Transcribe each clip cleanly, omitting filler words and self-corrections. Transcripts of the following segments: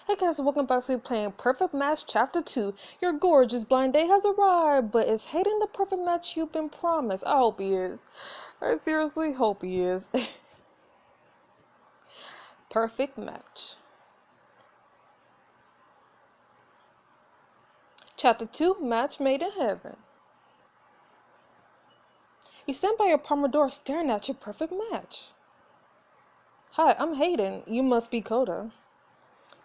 Hey guys, welcome back to playing Perfect Match Chapter 2. Your gorgeous blind date has arrived, but is Hayden the perfect match you've been promised? I hope he is. I seriously hope he is. Perfect match. Chapter 2, Match Made in Heaven. You stand by your apartment door staring at your perfect match. Hi, I'm Hayden. You must be Coda.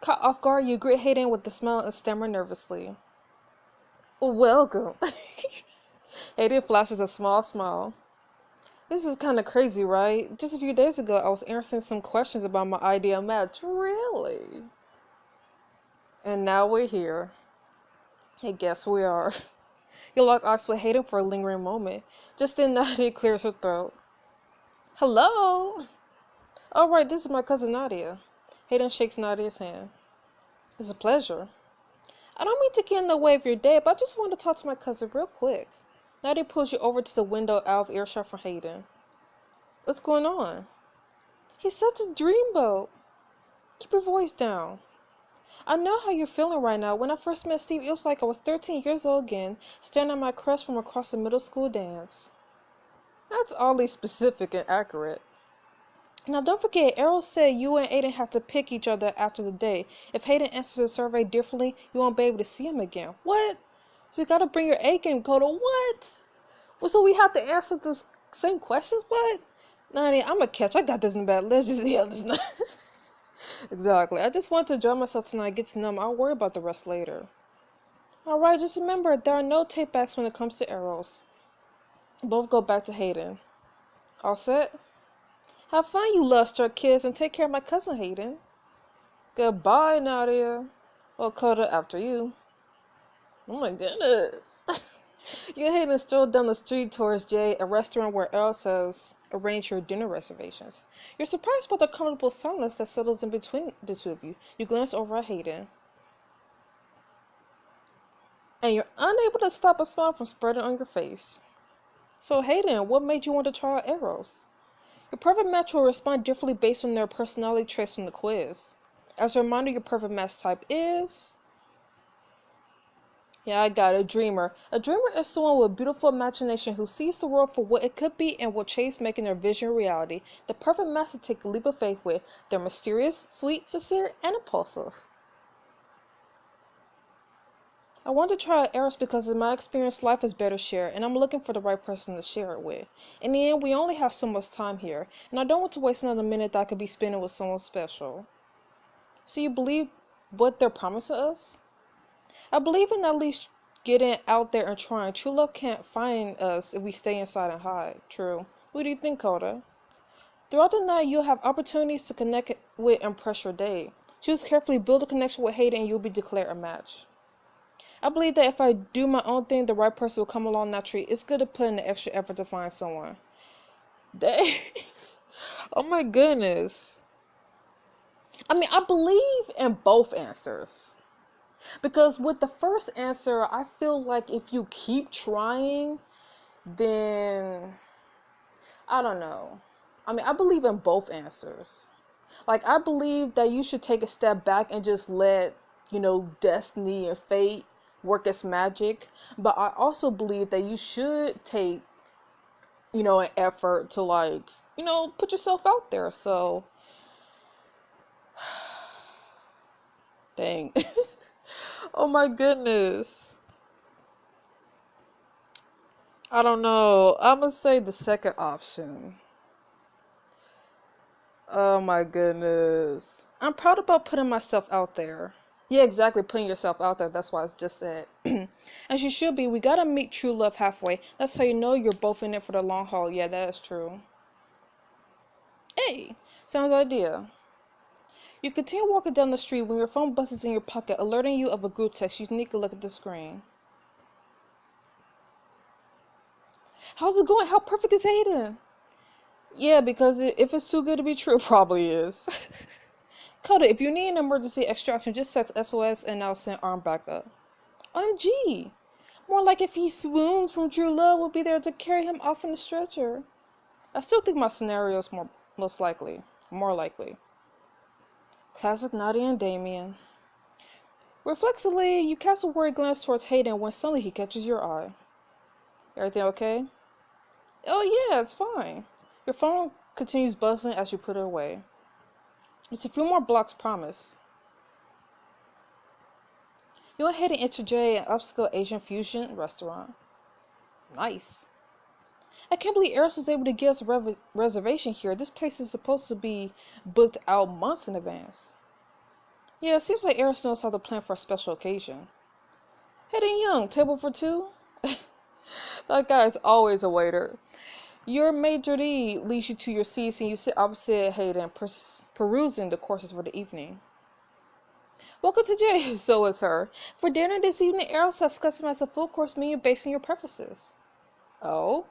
Caught off guard, you greet Hayden with a smile and stammer nervously. Welcome. Hayden flashes a small smile. This is kind of crazy, right? Just a few days ago, I was answering some questions about my ideal match. Really? And now we're here. I guess we are. You lock eyes with Hayden for a lingering moment. Just then, Nadia clears her throat. Hello? Alright, this is my cousin Nadia. Hayden shakes Nadia's hand. It's a pleasure. I don't mean to get in the way of your day, but I just want to talk to my cousin real quick. Nadia pulls you over to the window out of earshot from Hayden. What's going on? He's such a dreamboat. Keep your voice down. I know how you're feeling right now. When I first met Steve, it was like I was 13 years old again, staring at my crush from across the middle school dance. That's oddly specific and accurate. Now don't forget, Errol said you and Aiden have to pick each other after the day. If Hayden answers the survey differently, you won't be able to see him again. What? So you gotta bring your A game, Coda. What? Well, so we have to answer the same questions? What? Nadia, I'm a catch. I got this in bed. Let's just this night. Exactly. I just want to enjoy myself tonight, get to know him. I'll worry about the rest later. Alright, just remember, there are no take-backs when it comes to arrows. Both go back to Hayden. All set? Have fun, you love-struck kids, and take care of my cousin Hayden. Goodbye, Nadia. Well, Coda, after you. Oh my goodness. You and Hayden stroll down the street towards Jay, a restaurant where Earl has arranged your dinner reservations. You're surprised by the comfortable silence that settles in between the two of you. You glance over at Hayden. And you're unable to stop a smile from spreading on your face. So Hayden, what made you want to try out arrows? Your perfect match will respond differently based on their personality traits from the quiz. As a reminder, your perfect match type is... Yeah, I got a dreamer. A dreamer is someone with a beautiful imagination who sees the world for what it could be and will chase making their vision a reality. The perfect match to take a leap of faith with. They're mysterious, sweet, sincere, and impulsive. I want to try out arrows because in my experience, life is better shared, and I'm looking for the right person to share it with. In the end, we only have so much time here, and I don't want to waste another minute that I could be spending with someone special. So you believe what they're promising us? I believe in at least getting out there and trying. True love can't find us if we stay inside and hide. True. What do you think, Coda? Throughout the night, you'll have opportunities to connect with and impress your date. Choose carefully, build a connection with Hayden, and you'll be declared a match. I believe that if I do my own thing, the right person will come along naturally. It's good to put in the extra effort to find someone. Dang. Oh my goodness. I mean, I believe in both answers. Because with the first answer, I feel like if you keep trying, then I don't know. I mean, I believe in both answers. Like, I believe that you should take a step back and just let, destiny and fate work its magic. But I also believe that you should take, an effort to put yourself out there. So, dang. Oh my goodness. I don't know. I'm gonna say the second option. Oh my goodness. I'm proud about putting myself out there. Yeah, exactly. Putting yourself out there. That's why I just said. As you should be. We gotta meet true love halfway. That's how you know you're both in it for the long haul. Yeah, that is true. Hey, sounds ideal. You continue walking down the street when your phone buzzes in your pocket, alerting you of a group text. You sneak a look at the screen. How's it going? How perfect is Hayden? Yeah, because if it's too good to be true, it probably is. Coda, if you need an emergency extraction, just text SOS and I'll send arm back up. OMG! More like if he swoons from true love, we'll be there to carry him off in the stretcher. I still think my scenario is more likely. Classic Nadia and Damien. Reflexively, you cast a worried glance towards Hayden when suddenly he catches your eye. Everything okay? Oh yeah, it's fine. Your phone continues buzzing as you put it away. It's a few more blocks, promise. You and Hayden enter an upscale Asian fusion restaurant. Nice. I can't believe Eris was able to get us a reservation here. This place is supposed to be booked out months in advance. Yeah, it seems like Eris knows how to plan for a special occasion. Hayden Young, table for two? That guy is always a waiter. Your maitre d' leads you to your seats and you sit opposite Hayden, perusing the courses for the evening. Welcome to Jay, so is her. For dinner this evening, Eros has customized a full course menu based on your preferences. Oh?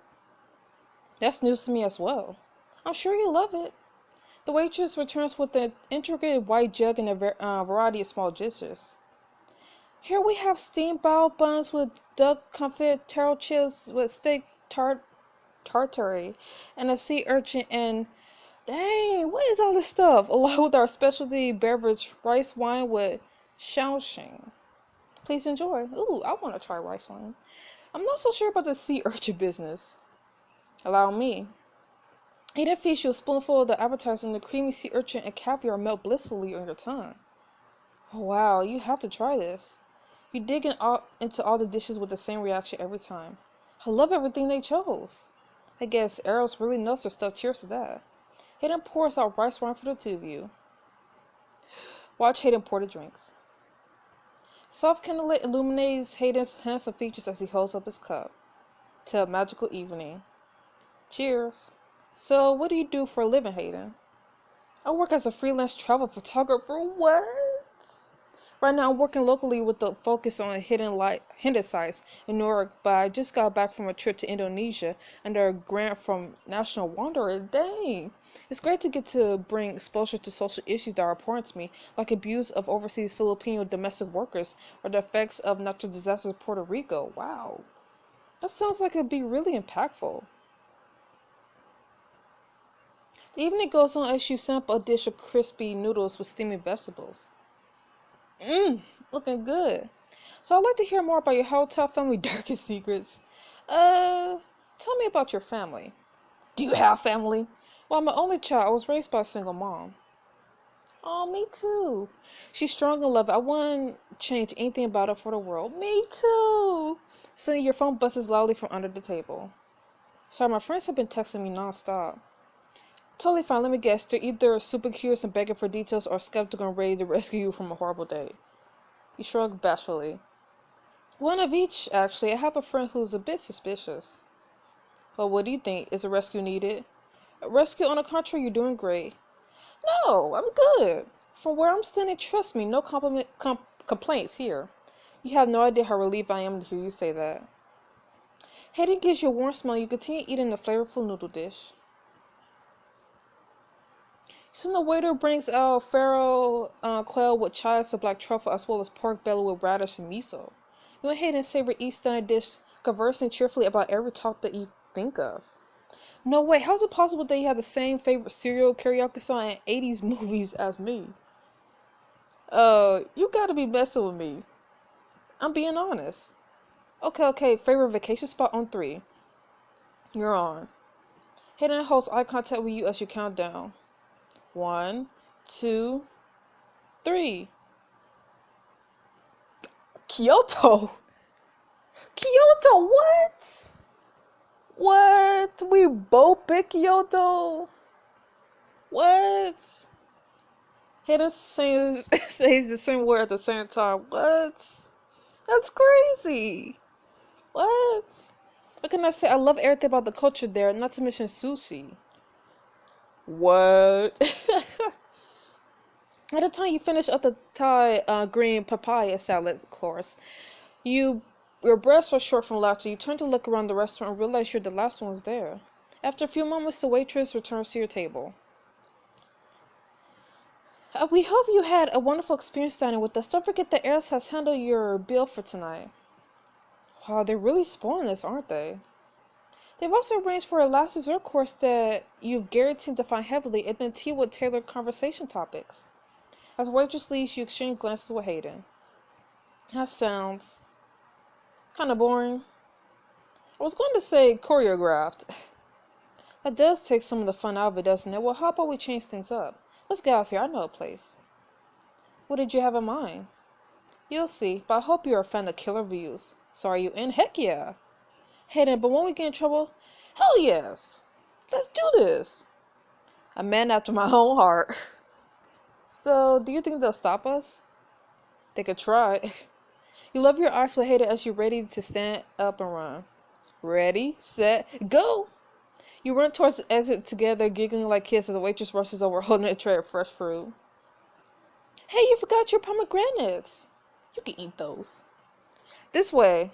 That's news to me as well. I'm sure you'll love it. The waitress returns with an intricate white jug and a variety of small dishes. Here we have steamed bao buns with duck confit, taro chips with steak tartare, and a sea urchin and... Dang, what is all this stuff? Along with our specialty beverage, rice wine with shaoxing. Please enjoy. Ooh, I want to try rice wine. I'm not so sure about the sea urchin business. Allow me. Hayden feeds you a spoonful of the appetizer and the creamy sea urchin and caviar melt blissfully on your tongue. Oh, wow, you have to try this. You dig into all the dishes with the same reaction every time. I love everything they chose. I guess Eros really knows their stuff. Cheers to that. Hayden pours out rice wine for the two of you. Watch Hayden pour the drinks. Soft candlelit illuminates Hayden's handsome features as he holds up his cup. To a magical evening. Cheers. So, what do you do for a living, Hayden? I work as a freelance travel photographer. What? Right now, I'm working locally with the focus on hidden sites in Newark, but I just got back from a trip to Indonesia under a grant from National Wanderer. Dang! It's great to get to bring exposure to social issues that are important to me, like abuse of overseas Filipino domestic workers or the effects of natural disasters in Puerto Rico. Wow. That sounds like it'd be really impactful. The evening goes on as you sample a dish of crispy noodles with steaming vegetables. Looking good. So I'd like to hear more about your hotel family darkest secrets. Tell me about your family. Do you have family? Well, I'm an only child. I was raised by a single mom. Oh, me too. She's strong and loving. I wouldn't change anything about her for the world. Me too. Suddenly, your phone buzzes loudly from under the table. Sorry, my friends have been texting me nonstop. Totally fine, let me guess. They're either super curious and begging for details or skeptical and ready to rescue you from a horrible day. You shrug bashfully. One of each, actually. I have a friend who's a bit suspicious. Well, what do you think? Is a rescue needed? A rescue, on the contrary, you're doing great. No, I'm good. From where I'm standing, trust me, no complaints here. You have no idea how relieved I am to hear you say that. Hayden gives you a warm smell. You continue eating the flavorful noodle dish. Soon the waiter brings out farro quail with chives of black truffle as well as pork belly with radish and miso. You and Hayden savor each stunning dish, conversing cheerfully about every topic you think of. No way, how is it possible that you have the same favorite cereal karaoke song in 80s movies as me? You gotta be messing with me. I'm being honest. Okay, favorite vacation spot on 3. You're on. Hayden holds eye contact with you as you count down. 1, 2, 3. Kyoto? Kyoto, what? What? We both picked Kyoto? What? Hayden says the same word at the same time. What? That's crazy. What? What can I say? I love everything about the culture there, not to mention sushi. What? At the time you finish up the Thai green papaya salad course, your breaths are short from laughter. You turn to look around the restaurant and realize you're the last ones there. After a few moments, the waitress returns to your table. We hope you had a wonderful experience dining with us. Don't forget that Eris has handled your bill for tonight. Wow, they're really spoiling us, aren't they? They've also arranged for a last dessert course that you've guaranteed to find heavily, and then tea with tailored conversation topics. As waitress leaves, you exchange glances with Hayden. That sounds kind of boring. I was going to say choreographed. That does take some of the fun out of it, doesn't it? Well, how about we change things up? Let's get out of here. I know a place. What did you have in mind? You'll see, but I hope you're a fan of killer views. So are you in? Heck yeah. Hayden, but won't we get in trouble? Hell yes. Let's do this. A man after my own heart. So, do you think they'll stop us? They could try. You love your eyes with Hayden as you're ready to stand up and run. Ready, set, go! You run towards the exit together, giggling like kids as a waitress rushes over holding a tray of fresh fruit. Hey, you forgot your pomegranates. You can eat those. This way.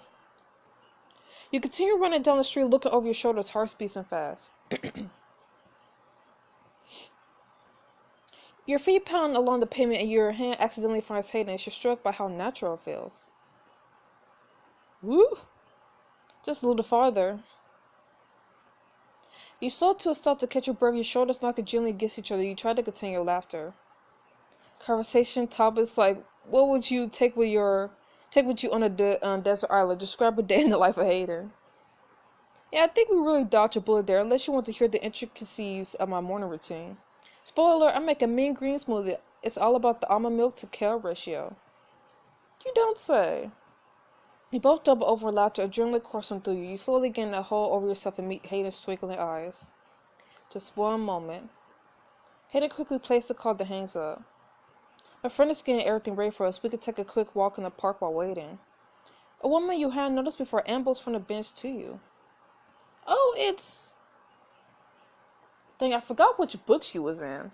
You continue running down the street, looking over your shoulders, heart beating fast. Your feet pound along the pavement and your hand accidentally finds Hayden as you're struck by how natural it feels. Woo! Just a little farther. You slow to a stop to catch your breath, your shoulders knock gently against each other. You try to contain your laughter. Conversation topics like, what would you take with you on a desert island? Describe a day in the life of Hayden. Yeah, I think we really dodged a bullet there, unless you want to hear the intricacies of my morning routine. Spoiler alert, I make a mean green smoothie. It's all about the almond milk to kale ratio. You don't say. You both double over in laughter, adrenaline coursing through you. You slowly gain a hold over yourself and meet Hayden's twinkling eyes. Just one moment. Hayden quickly placed the call that hangs up. My friend is getting everything ready for us. We could take a quick walk in the park while waiting. A woman you hadn't noticed before ambles from the bench to you. Oh, it's... Dang, I forgot which book she was in.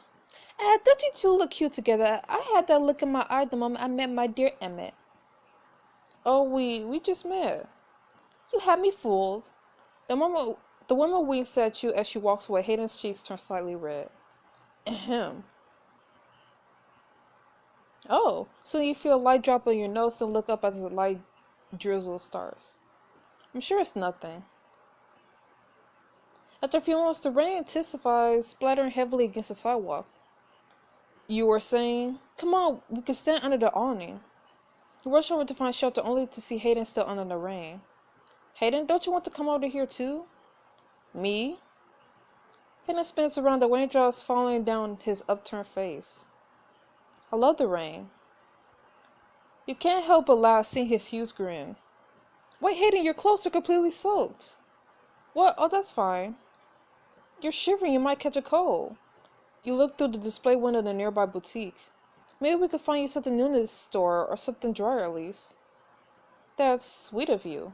Don't you two look cute together? I had that look in my eye the moment I met my dear Emmett. Oh, we just met. You had me fooled. The woman winks at you as she walks away. Hayden's cheeks turn slightly red. Ahem. Oh, so you feel a light drop on your nose and look up as the light drizzle starts. I'm sure it's nothing. After a few moments, the rain intensifies, splattering heavily against the sidewalk. You were saying, come on, we can stand under the awning. You rush over to find shelter only to see Hayden still under the rain. Hayden, don't you want to come over here too? Me? Hayden spins around, the raindrops falling down his upturned face. I love the rain. You can't help but laugh seeing his huge grin. Wait, Hayden, your clothes are completely soaked. What? Oh, that's fine. You're shivering, you might catch a cold. You look through the display window of the nearby boutique. Maybe we could find you something new in this store, or something drier at least. That's sweet of you.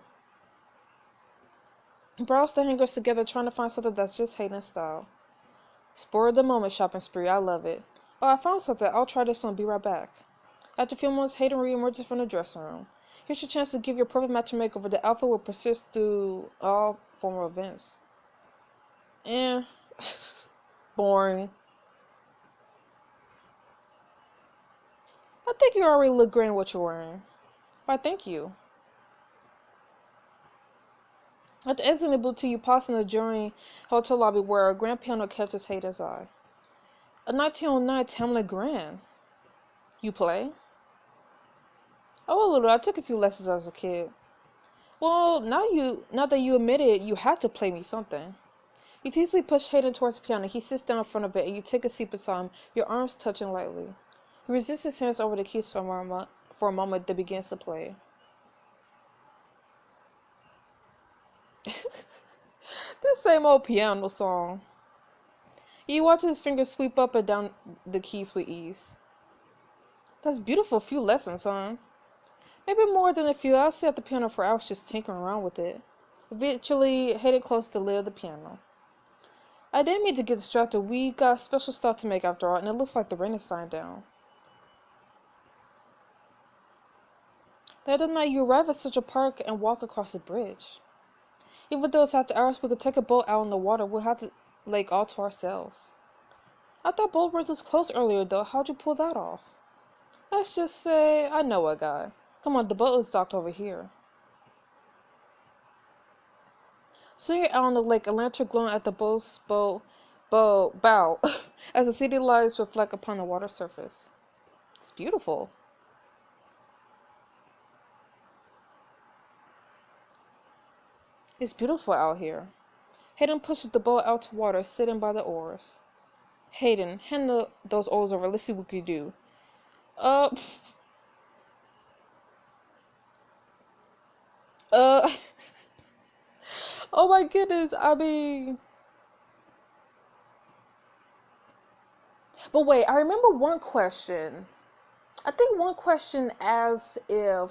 Browse the hangers together, trying to find something that's just Hayden's style. Spur of the moment shopping spree, I love it. Oh, I found something. I'll try this on, be right back. After a few months, Hayden reemerges from the dressing room. Here's your chance to give your perfect match makeover. The outfit will persist through all former events. Boring. I think you already look great in what you're wearing. Why, thank you. At the exit of the boutique, you pause in the adjoining hotel lobby where a grand piano catches Hayden's eye. A 1909 Tamlin Grand. You play? Oh, a little. I took a few lessons as a kid. Well, now that you admit it, you have to play me something. You easily push Hayden towards the piano. He sits down in front of it, and you take a seat beside him, your arms touching lightly. You resist his hands over the keys for a moment, then begins to play. This same old piano song. You watch his fingers sweep up and down the keys with ease. That's beautiful. Few lessons, huh? Maybe more than a few. I'll sit at the piano for hours just tinkering around with it. Eventually, Hayden closed the lid of the piano. I didn't mean to get distracted. We got special stuff to make after all, and it looks like the rain is dying down. The other night, you arrive at Central Park and walk across the bridge. Even though it's after hours, we could take a boat out in the water. We'll have the lake all to ourselves. I thought boat rentals was closed earlier, though. How'd you pull that off? Let's just say I know a guy. Come on, the boat is docked over here. Soon you're out on the lake, a lantern glowing at the boat's bow as the city lights reflect upon the water surface. It's beautiful. It's beautiful out here. Hayden pushes the boat out to water, sitting by the oars. Hayden, hand those oars over. Let's see what we can do. Uh, uh, oh my goodness, I mean... But wait, I remember one question. I think one question as if,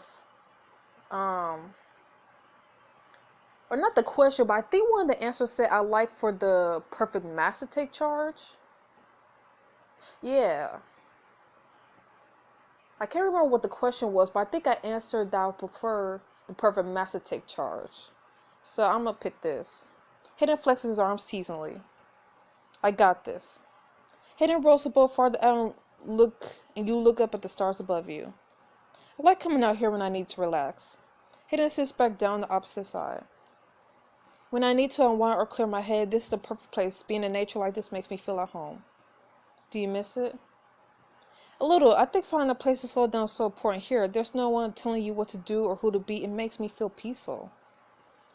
or not the question, but I think one of the answers said I like for the perfect mass to take charge. Yeah. I can't remember what the question was, but I think I answered that I would prefer the perfect mass to take charge. So I'm gonna pick this. Hayden flexes his arms teasingly. I got this. Hayden rolls the boat farther out and you look up at the stars above you. I like coming out here when I need to relax. Hayden sits back down the opposite side. When I need to unwind or clear my head, this is the perfect place. Being in nature like this makes me feel at home. Do you miss it? A little. I think finding a place to slow down is so important here. There's no one telling you what to do or who to be. It makes me feel peaceful.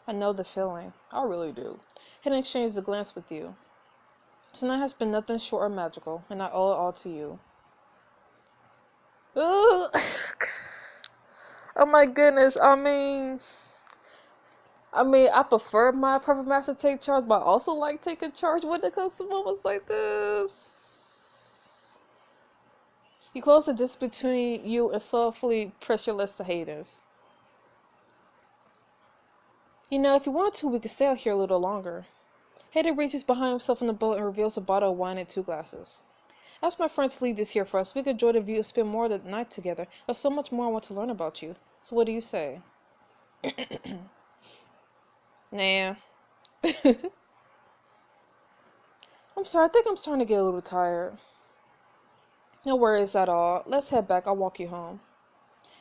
I know the feeling. I really do. Hayden exchanges a glance with you. Tonight has been nothing short of magical, and I owe it all to you. Ugh. Oh my goodness. I mean, I prefer my perfect master take charge, but I also like taking charge when it comes to moments like this. You close the distance between you and softly press your lips to Hayden's. You know, if you want to, we could stay out here a little longer. Hayden reaches behind himself in the boat and reveals a bottle of wine and 2 glasses. Ask my friend to leave this here for us. We could enjoy the view and spend more of the night together. There's so much more I want to learn about you. So what do you say? Nah. I'm sorry, I think I'm starting to get a little tired. No worries at all. Let's head back. I'll walk you home.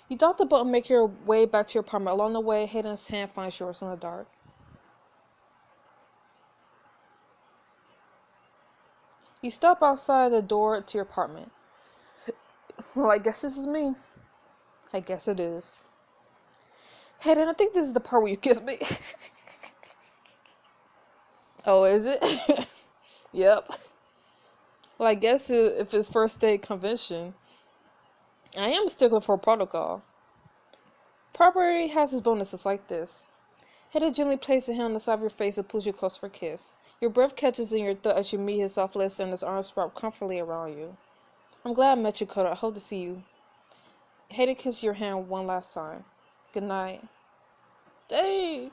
You dock the boat and make your way back to your apartment. Along the way, Hayden's hand finds yours in the dark. You stop outside the door to your apartment. Well, I guess this is me. I guess it is. Hayden, I think this is the part where you kiss me. Oh, is it? Yep. Well, I guess if it's first date convention, I am a stickler for protocol. Property has its bonuses like this. Hayden gently places a hand on the side of your face and pulls you close for a kiss. Your breath catches in your throat as you meet his soft lips and his arms wrap comfortably around you. I'm glad I met you, Coda. I hope to see you. Hayden kisses your hand one last time. Good night. Dang.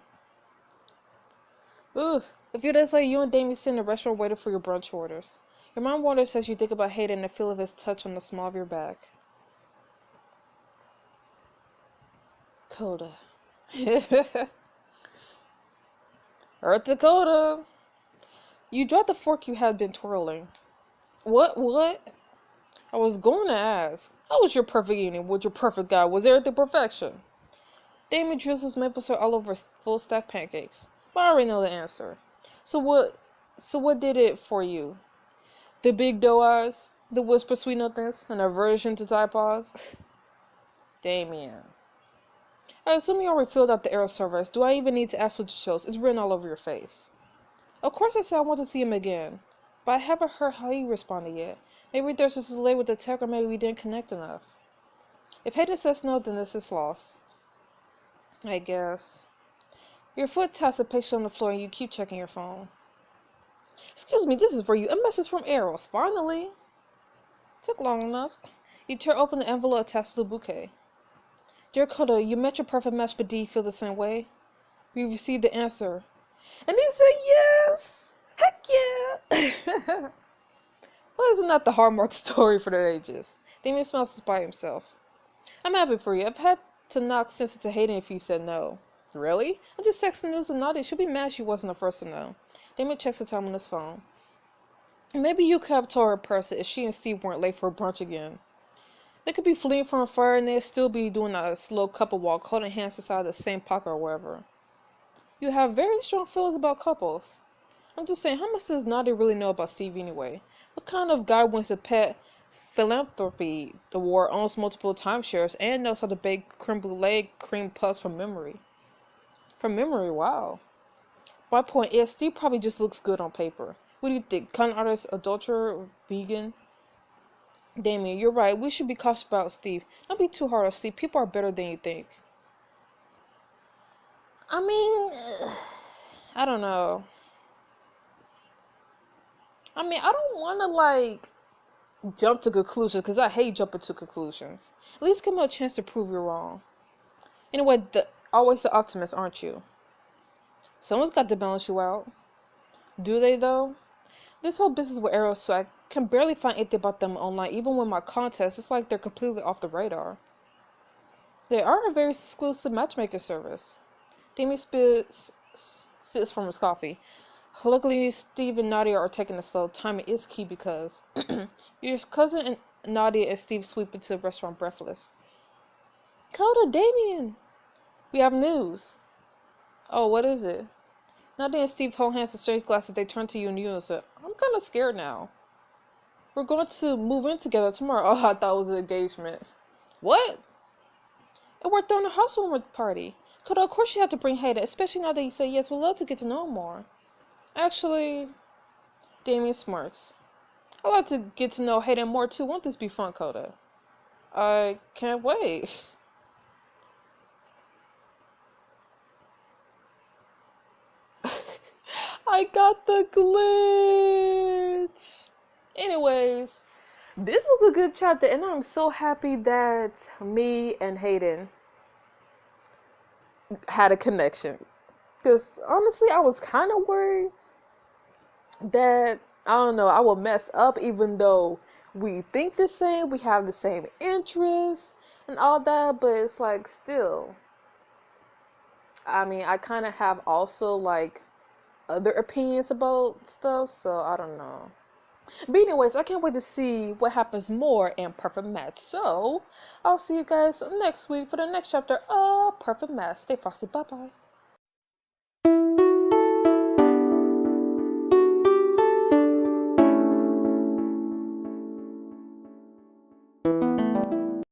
Ooh. A few days later, you and Damien sit in the restaurant waiting for your brunch orders. Your mind wanders as you think about Hayden and the feel of his touch on the small of your back. Coda. Earth Dakota. You dropped the fork you had been twirling. What? I was going to ask. How was your perfect evening with your perfect guy? Was everything perfection? Damien drizzles maple syrup all over full stack pancakes. But I already know the answer. So what did it for you? The big doe eyes? The whisper sweet nothings? An aversion to typos? Damien. I assume you already filled out the arrow service. Do I even need to ask what you chose? It's written all over your face. Of course I said I want to see him again. But I haven't heard how he responded yet. Maybe there's just a delay with the tech, or maybe we didn't connect enough. If Hayden says no, then this is lost. I guess. Your foot taps a picture on the floor and you keep checking your phone. Excuse me, this is for you. A message from Eros. Finally. Took long enough. You tear open the envelope attached to the bouquet. Dear Coda, you met your perfect match, but do you feel the same way? We received the answer. And he said yes! Heck yeah! Well, isn't that the hallmark story for the ages? Damien smiles despite himself. I'm happy for you. I've had to knock sense into Hayden if you said no. Really? I just texted news and naughty. She'll be mad she wasn't the first to know. Damien checks the time on his phone. Maybe you could have told her person if she and Steve weren't late for brunch again. They could be fleeing from a fire and they'd still be doing a slow couple walk, holding hands inside the same pocket or wherever. You have very strong feelings about couples. I'm just saying, how much does Naughty really know about Steve anyway? What kind of guy wants to pet philanthropy award, owns multiple timeshares, and knows how to bake creme brulee cream puffs from memory? From memory, wow. My point is, Steve probably just looks good on paper. What do you think? Con artist, adulterer, or vegan? Damien, you're right. We should be cautious about Steve. Don't be too hard on Steve. People are better than you think. I mean, I don't know. I mean, I don't want to, like, jump to conclusions because I hate jumping to conclusions. At least give me a chance to prove you're wrong. Anyway, always the optimist, aren't you? Someone's got to balance you out. Do they, though? This whole business with arrows, so I can barely find anything about them online. Even with my contests, it's like they're completely off the radar. They are a very exclusive matchmaking service. Damien sits from his coffee. Luckily, Steve and Nadia are taking it slow. Timing is key because your cousin and Nadia and Steve sweep into the restaurant breathless. Coda, Damien! We have news. Oh, what is it? Nadia and Steve hold hands and exchange glasses. They turn to you in unison. I'm kind of scared now. We're going to move in together tomorrow. Oh, I thought it was an engagement. What? And we're throwing a housewarming party. Coda, of course you have to bring Hayden, especially now that you say yes. We'd love to get to know him more. Actually, Damien smirks. I'd like to get to know Hayden more too. Won't this be fun, Coda? I can't wait. I got the glitch. Anyways, this was a good chapter, and I'm so happy that me and Hayden had a connection. Because honestly, I was kind of worried that, I don't know, I will mess up even though we think the same, we have the same interests and all that, but it's like still, I mean, I kind of have also like other opinions about stuff, so I don't know. But anyways, I can't wait to see what happens more in Perfect Match. So I'll see you guys next week for the next chapter of Perfect Match. Stay frosty. Bye bye.